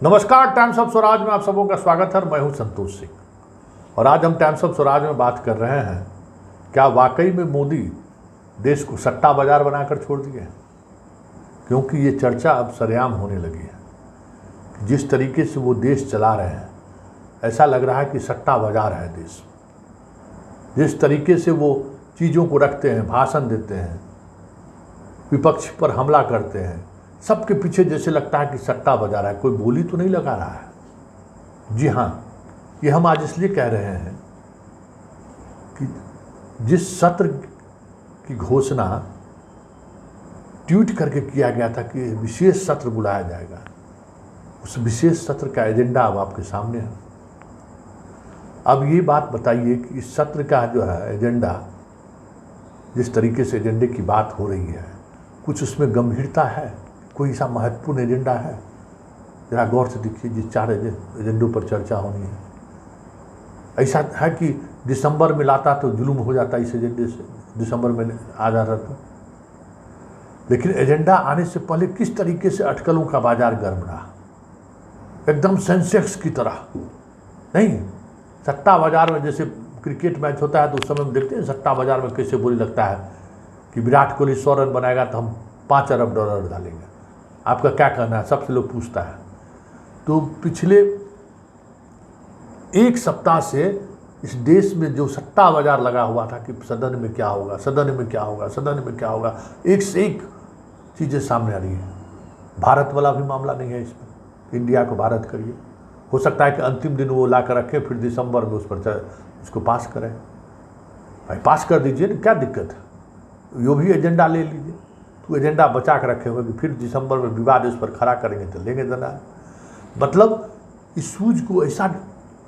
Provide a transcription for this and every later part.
नमस्कार, times of Swaraj में आप सबों का स्वागत है। मैं हूं संतोष सिंह और आज हम टाइम्स ऑफ स्वराज में बात कर रहे हैं, क्या वाकई में मोदी देश को सट्टा बाजार बनाकर छोड़ दिए हैं? क्योंकि ये चर्चा अब सरेआम होने लगी है। जिस तरीके से वो देश चला रहे हैं, ऐसा लग रहा है कि सट्टा बाजार है देश। जिस तरीके से वो चीज़ों को रखते हैं, भाषण देते हैं, विपक्ष पर हमला करते हैं, सबके पीछे जैसे लगता है कि सट्टा बाजार है। कोई बोली तो नहीं लगा रहा है। जी हाँ, ये हम आज इसलिए कह रहे हैं कि जिस सत्र की घोषणा ट्वीट करके किया गया था कि विशेष सत्र बुलाया जाएगा, उस विशेष सत्र का एजेंडा अब आपके सामने है। अब ये बात बताइए कि इस सत्र का जो है एजेंडा, जिस तरीके से एजेंडे की बात हो रही है, कुछ उसमें गंभीरता है? कोई ऐसा महत्वपूर्ण एजेंडा है? जरा गौर से देखिए। जिस 4 एजेंडों पर चर्चा होनी है, ऐसा है कि दिसंबर में लाता तो जुल्म हो जाता इस एजेंडे से, दिसंबर में आ जाता तो। लेकिन एजेंडा आने से पहले किस तरीके से अटकलों का बाजार गर्म रहा, एकदम सेंसेक्स की तरह। नहीं, सट्टा बाजार में जैसे क्रिकेट मैच होता है तो उस समय हम देखते हैं सट्टा बाजार में कैसे बुरी लगता है कि विराट कोहली 100 रन बनाएगा तो हम $5 अरब डालेंगे। आपका क्या कहना है, सबसे लोग पूछता है। तो पिछले एक सप्ताह से इस देश में जो सट्टा बाजार लगा हुआ था कि सदन में क्या होगा, सदन में क्या होगा, सदन में क्या होगा, एक से एक चीज़ें सामने आ रही है। भारत वाला भी मामला नहीं है इसमें, इंडिया को भारत करिए। हो सकता है कि अंतिम दिन वो ला कर रखें, फिर दिसंबर में उस पर उसको पास करें। भाई पास कर दीजिए ना, क्या दिक्कत है? यो भी एजेंडा ले लीजिए। तो एजेंडा बचा कर रखे हुए कि फिर दिसंबर में विवाद उस पर खड़ा करेंगे तो लेंगे देना है। मतलब इस सूझ को ऐसा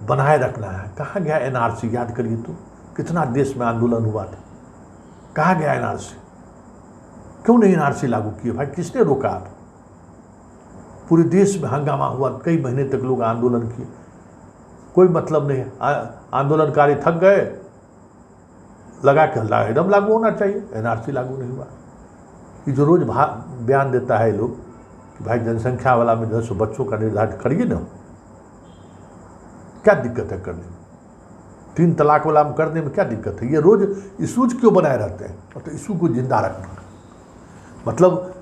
बनाए रखना है। कहाँ गया एनआरसी? याद करिए तो, कितना देश में आंदोलन हुआ था। कहाँ गया एनआरसी? क्यों नहीं एनआरसी लागू किए? भाई किसने रोका? आप पूरे देश में हंगामा हुआ, कई महीने तक लोग आंदोलन किए, कोई मतलब नहीं है। आंदोलनकारी थक गए, लगा के एकदम लागू होना चाहिए, एनआरसी लागू नहीं हुआ। कि जो रोज बयान देता है लोग कि भाई जनसंख्या वाला में 10 बच्चों का निर्धारित करिए ना, क्या दिक्कत है करने में? 3 तलाक वाला में करने में क्या दिक्कत है? ये रोज इशूज क्यों बनाए रहते हैं? तो इशू को जिंदा रखना, मतलब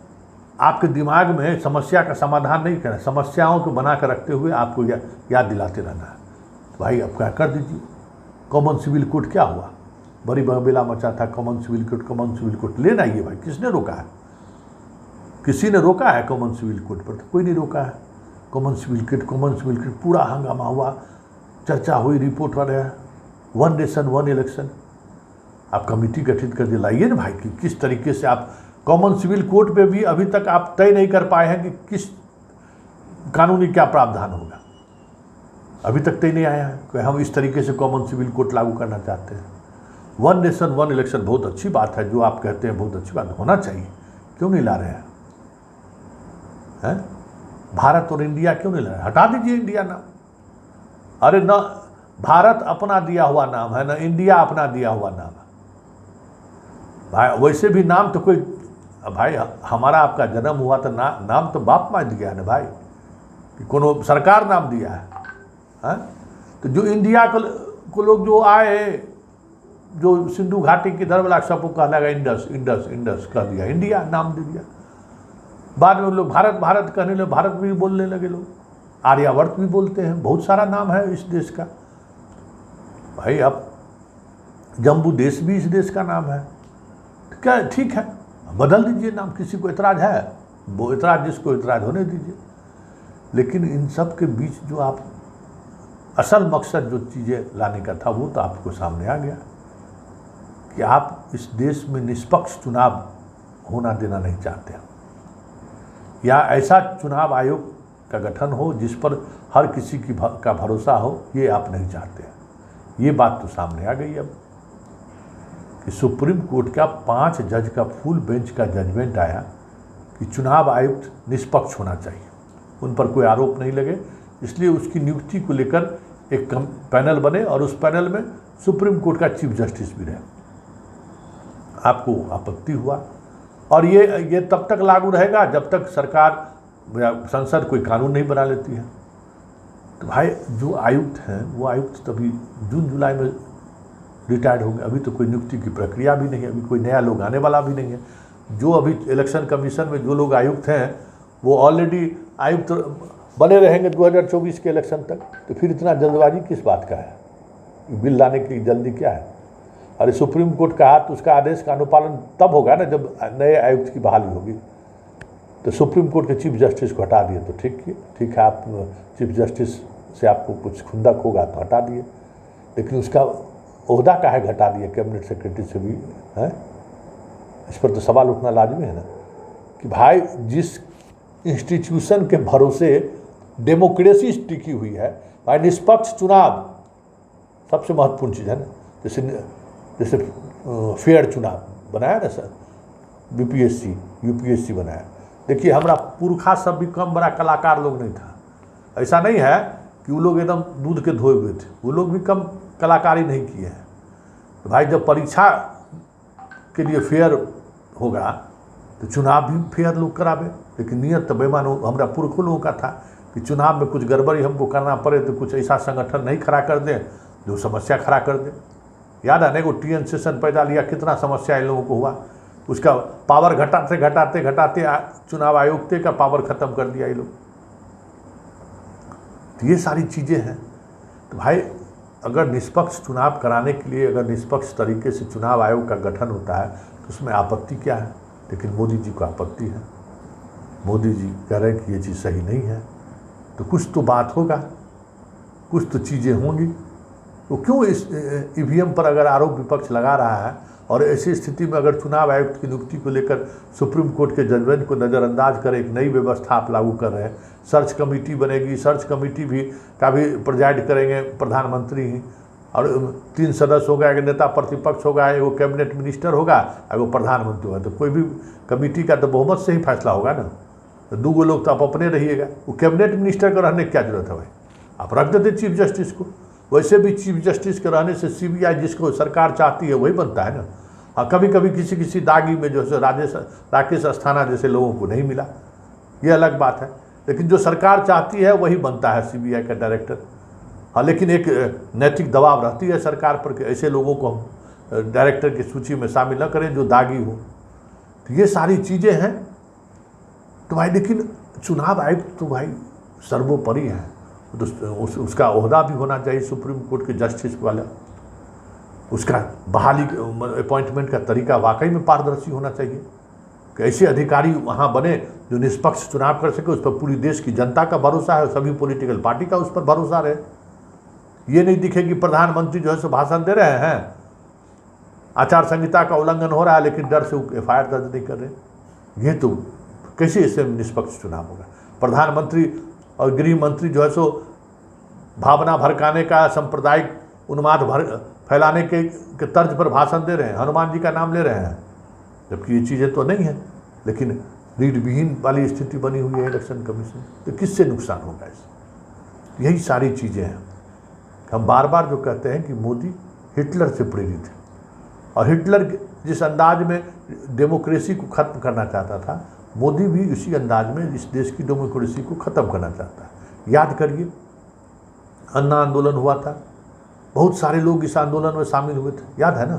आपके दिमाग में समस्या का समाधान नहीं करना, समस्याओं को बना कर रखते हुए आपको याद दिलाते रहना है। तो भाई अब क्या कर दीजिए। कॉमन सिविल कोड क्या हुआ? बड़ी बहबेला मचा था, common civil code, common civil code लेना ही है। भाई किसने रोका है? किसी ने रोका है कॉमन सिविल कोड पर? तो कोई नहीं रोका है। कॉमन सिविल कोड पूरा हंगामा हुआ, चर्चा हुई, रिपोर्ट वाले 1 नेशन 1 इलेक्शन। आप कमेटी गठित कर दिलाइए ना भाई कि किस तरीके से आप कॉमन सिविल कोड पे भी अभी तक आप तय नहीं कर पाए हैं कि किस कानूनी क्या प्रावधान होगा। अभी तक तय नहीं आया है कि हम इस तरीके से कॉमन सिविल कोड लागू करना चाहते हैं। 1 नेशन 1 इलेक्शन बहुत अच्छी बात है, जो आप कहते हैं बहुत अच्छी बात, होना चाहिए। क्यों नहीं ला रहे हैं? भारत और इंडिया क्यों नहीं ला रहे? हटा दीजिए इंडिया नाम। अरे न भारत अपना दिया हुआ नाम है, न इंडिया अपना दिया हुआ नाम है। भाई वैसे भी नाम तो कोई, भाई हमारा आपका जन्म हुआ तो नाम तो बाप माँ दिया है ना भाई, कि कोनो सरकार नाम दिया है? तो जो इंडिया को लोग जो आए, जो सिंधु घाटी की इधर वाला सबको कहने लगा इंडस इंडस इंडस कह दिया, इंडिया नाम दे दिया। बाद में लोग भारत भारत कहने लगे, भारत भी बोलने लगे लोग, आर्यावर्त भी बोलते हैं, बहुत सारा नाम है इस देश का। भाई अब जम्बू देश भी इस देश का नाम है। तो क्या ठीक है, बदल दीजिए नाम, किसी को इतराज़ है? वो इतराज़ जिसको इतराज़ होने दीजिए। लेकिन इन सब के बीच जो आप असल मकसद जो चीज़ें लाने का था वो तो आपको सामने आ गया कि आप इस देश में निष्पक्ष चुनाव होना देना नहीं चाहते हैं, या ऐसा चुनाव आयोग का गठन हो जिस पर हर किसी का भरोसा हो, ये आप नहीं चाहते हैं। ये बात तो सामने आ गई अब कि सुप्रीम कोर्ट का 5 जज का फुल बेंच का जजमेंट आया कि चुनाव आयुक्त निष्पक्ष होना चाहिए, उन पर कोई आरोप नहीं लगे। इसलिए उसकी नियुक्ति को लेकर एक पैनल बने और उस पैनल में सुप्रीम कोर्ट का चीफ जस्टिस भी रहे। आपको आपत्ति हुआ, और ये तब तक लागू रहेगा जब तक सरकार या संसद कोई कानून नहीं बना लेती है। तो भाई जो आयुक्त हैं वो आयुक्त तभी जून जुलाई में रिटायर्ड होंगे, अभी तो कोई नियुक्ति की प्रक्रिया भी नहीं है, अभी कोई नया लोग आने वाला भी नहीं है। जो अभी इलेक्शन कमीशन में जो लोग आयुक्त हैं वो ऑलरेडी आयुक्त बने रहेंगे 2024 के इलेक्शन तक, तो फिर इतना जल्दबाजी किस बात का है? बिल लाने की जल्दी क्या है? अरे सुप्रीम कोर्ट का तो उसका आदेश का अनुपालन तब होगा ना जब नए आयुक्त की बहाली होगी। तो सुप्रीम कोर्ट के चीफ जस्टिस को हटा दिए तो ठीक है, आप चीफ जस्टिस से आपको कुछ खुंदक होगा तो हटा दिए, लेकिन उसका ओहदा काहे घटा दिए कैबिनेट सेक्रेटरी से भी है? इस पर तो सवाल उठना लाजमी है ना कि भाई जिस इंस्टीट्यूशन के भरोसे डेमोक्रेसी टिकी हुई है, भाई निष्पक्ष चुनाव सबसे महत्वपूर्ण चीज़ है ना। जैसे फेयर चुनाव बनाया ना सर, बीपीएससी यूपीएससी बनाया। देखिए हमारा पुरखा सब भी कम बड़ा कलाकार लोग नहीं था, ऐसा नहीं है कि वो लोग एकदम दूध के धोए हुए थे, वो लोग भी कम कलाकारी नहीं किए हैं। तो भाई जब परीक्षा के लिए फेयर होगा तो चुनाव भी फेयर लोग करावे, लेकिन नियत तो बेईमान हमारा पुरखों लोगों का था कि चुनाव में कुछ गड़बड़ी हमको करना पड़े तो कुछ ऐसा संगठन नहीं खड़ा कर दे जो समस्या खड़ा कर दे। याद है ना वो टीएन सेशन पैदा लिया, कितना समस्या इन लोगों को हुआ, उसका पावर घटाते घटाते घटाते चुनाव आयोग का पावर खत्म कर दिया ये लोग। तो ये सारी चीज़ें हैं। तो भाई अगर निष्पक्ष चुनाव कराने के लिए अगर निष्पक्ष तरीके से चुनाव आयोग का गठन होता है तो उसमें आपत्ति क्या है? लेकिन मोदी जी को आपत्ति है। मोदी जी कह रहे हैं कि ये चीज़ सही नहीं है, तो कुछ तो बात होगा, कुछ तो चीज़ें होंगी। तो क्यों इस ईवीएम पर अगर आरोप विपक्ष लगा रहा है और ऐसी स्थिति में अगर चुनाव आयुक्त की नियुक्ति को लेकर सुप्रीम कोर्ट के जजमेंट को नज़रअंदाज कर एक नई व्यवस्था आप लागू कर रहे हैं, सर्च कमेटी बनेगी, सर्च कमेटी भी का भी प्रेजाइड करेंगे प्रधानमंत्री ही, और 3 सदस्य होगा, एक नेता प्रतिपक्ष होगा, एगो कैबिनेट मिनिस्टर होगा, एगो प्रधानमंत्री होगा। तो कोई भी कमेटी का तो बहुमत से ही फैसला होगा ना, तो 2 लोग तो आप अपने रहिएगा। वो कैबिनेट मिनिस्टर का रहने की क्या जरूरत है भाई? आप रख देते चीफ जस्टिस को। वैसे भी चीफ जस्टिस के रहने से सीबीआई जिसको सरकार चाहती है वही बनता है ना। हाँ, कभी कभी किसी दागी में जो है राकेश अस्थाना जैसे लोगों को नहीं मिला, ये अलग बात है, लेकिन जो सरकार चाहती है वही बनता है सीबीआई का डायरेक्टर। हाँ, लेकिन एक नैतिक दबाव रहती है सरकार पर कि ऐसे लोगों को हम डायरेक्टर की सूची में शामिल न करें जो दागी हो। तो ये सारी चीज़ें हैं। तो भाई लेकिन चुनाव आयुक्त तो भाई सर्वोपरि है, तो उसका ओहदा भी होना चाहिए सुप्रीम कोर्ट के जस्टिस वाला। उसका बहाली अपॉइंटमेंट का तरीका वाकई में पारदर्शी होना चाहिए कि ऐसे अधिकारी वहाँ बने जो निष्पक्ष चुनाव कर सके। उस पर पूरी देश की जनता का भरोसा है, सभी पॉलिटिकल पार्टी का उस पर भरोसा रहे। ये नहीं दिखे कि प्रधानमंत्री जो है सो भाषण दे रहे हैं, आचार संहिता का उल्लंघन हो रहा है, लेकिन डर से एफआईआर दर्ज नहीं कर रहे। ये तो कैसे इससे निष्पक्ष चुनाव होगा? प्रधानमंत्री और गृह मंत्री जो है सो भावना भड़काने का, सांप्रदायिक उन्माद फैलाने के तर्ज पर भाषण दे रहे हैं, हनुमान जी का नाम ले रहे हैं, जबकि ये चीज़ें तो नहीं है। लेकिन रीढ़ विहीन वाली स्थिति बनी हुई है इलेक्शन कमीशन, तो किससे नुकसान होगा इससे? यही सारी चीज़ें हैं। हम बार बार जो कहते हैं कि मोदी हिटलर से प्रेरित है, और हिटलर जिस अंदाज में डेमोक्रेसी को ख़त्म करना चाहता था, मोदी भी इसी अंदाज में इस देश की डेमोक्रेसी को ख़त्म करना चाहता है। याद करिए, अन्ना आंदोलन हुआ था, बहुत सारे लोग इस आंदोलन में शामिल हुए थे, याद है ना?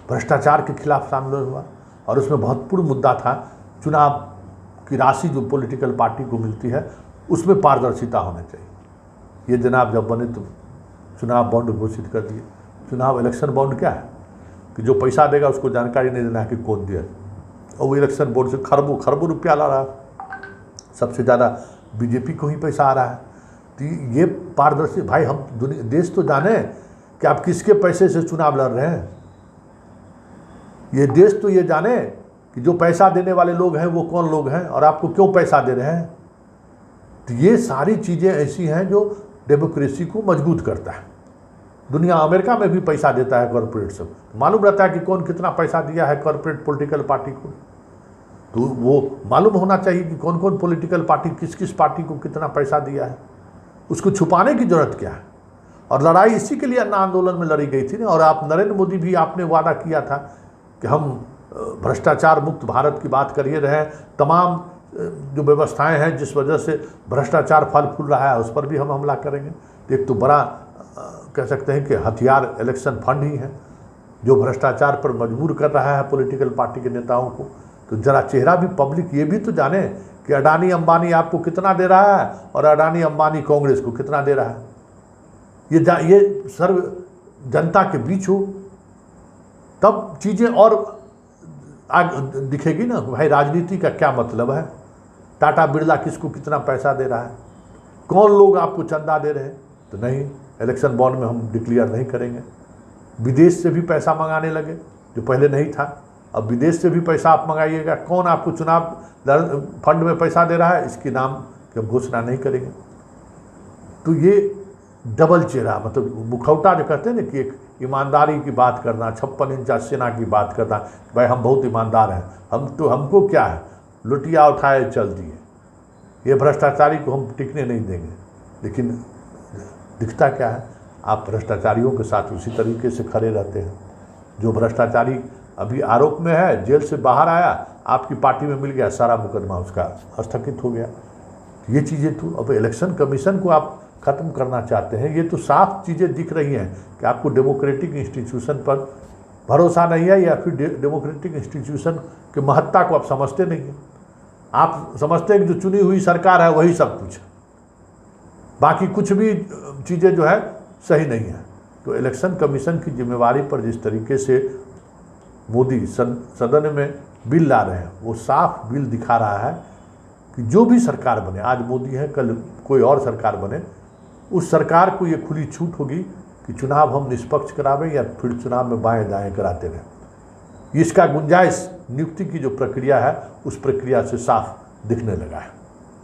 भ्रष्टाचार के खिलाफ आंदोलन हुआ, और उसमें महत्वपूर्ण मुद्दा था चुनाव की राशि जो पॉलिटिकल पार्टी को मिलती है उसमें पारदर्शिता होना चाहिए। ये जनाब जब बने तो चुनाव बॉन्ड घोषित कर दिए। चुनाव इलेक्शन बॉन्ड क्या है कि जो पैसा देगा उसको जानकारी नहीं देना है कि कौन दिया, और वो इलेक्शन बोर्ड से खरबों खरबों रुपया ला रहा है, सबसे ज़्यादा बीजेपी को ही पैसा आ रहा है। तो ये पारदर्शी, भाई हम देश तो जाने कि आप किसके पैसे से चुनाव लड़ रहे हैं। ये देश तो ये जाने कि जो पैसा देने वाले लोग हैं वो कौन लोग हैं और आपको क्यों पैसा दे रहे हैं। तो ये सारी चीज़ें ऐसी हैं जो डेमोक्रेसी को मजबूत करता है। दुनिया, अमेरिका में भी पैसा देता है कॉरपोरेट सब, तो मालूम रहता है कि कौन कितना पैसा दिया है कॉरपोरेट पॉलिटिकल पार्टी को। तो वो मालूम होना चाहिए कि कौन कौन पॉलिटिकल पार्टी किस किस पार्टी को कितना पैसा दिया है। उसको छुपाने की जरूरत क्या है? और लड़ाई इसी के लिए अन्ना आंदोलन में लड़ी गई थी ना। और आप नरेंद्र मोदी भी आपने वादा किया था कि हम भ्रष्टाचार मुक्त भारत की बात करिए रहे, तमाम जो व्यवस्थाएं हैं जिस वजह से भ्रष्टाचार फल फूल रहा है उस पर भी हम हमला करेंगे। एक तो बड़ा कह सकते हैं कि हथियार इलेक्शन फंड ही है जो भ्रष्टाचार पर मजबूर कर रहा है पॉलिटिकल पार्टी के नेताओं को। तो जरा चेहरा भी पब्लिक ये भी तो जाने कि अडानी अंबानी आपको कितना दे रहा है और अडानी अंबानी कांग्रेस को कितना दे रहा है। ये सर्व जनता के बीच हो तब चीज़ें और आगे दिखेगी ना। भाई राजनीति का क्या मतलब है, टाटा बिरला किसको कितना पैसा दे रहा है, कौन लोग आपको चंदा दे रहे हैं। तो नहीं, इलेक्शन बॉन्ड में हम डिक्लेयर नहीं करेंगे। विदेश से भी पैसा मंगाने लगे जो पहले नहीं था, अब विदेश से भी पैसा आप मंगाइएगा। कौन आपको चुनाव फंड में पैसा दे रहा है इसके नाम की हम घोषणा नहीं करेंगे। तो ये डबल चेहरा, मतलब मुखौटा जो कहते हैं ना कि एक ईमानदारी की बात करना, 56 इंचा सेना की बात करना, भाई हम बहुत ईमानदार हैं, हमको क्या है, लुटिया उठाए चल दिए, ये भ्रष्टाचारी को हम टिकने नहीं देंगे। लेकिन दिखता क्या है, आप भ्रष्टाचारियों के साथ उसी तरीके से खड़े रहते हैं। जो भ्रष्टाचारी अभी आरोप में है, जेल से बाहर आया, आपकी पार्टी में मिल गया, सारा मुकदमा उसका स्थगित हो गया। ये चीज़ें तो अब इलेक्शन कमीशन को आप ख़त्म करना चाहते हैं। ये तो साफ चीज़ें दिख रही हैं कि आपको डेमोक्रेटिक इंस्टीट्यूशन पर भरोसा नहीं है या फिर डेमोक्रेटिक इंस्टीट्यूशन की महत्ता को आप समझते नहीं हैं। आप समझते हैं कि जो चुनी हुई सरकार है वही सब कुछ है, बाकी कुछ भी चीज़ें जो है सही नहीं है। तो इलेक्शन कमीशन की जिम्मेवारी पर जिस तरीके से मोदी सदन में बिल ला रहे हैं, वो साफ बिल दिखा रहा है कि जो भी सरकार बने, आज मोदी है कल कोई और सरकार बने, उस सरकार को ये खुली छूट होगी कि चुनाव हम निष्पक्ष करावें या फिर चुनाव में बाएं दाएं कराते रहें। इसका गुंजाइश नियुक्ति की जो प्रक्रिया है उस प्रक्रिया से साफ दिखने लगा है।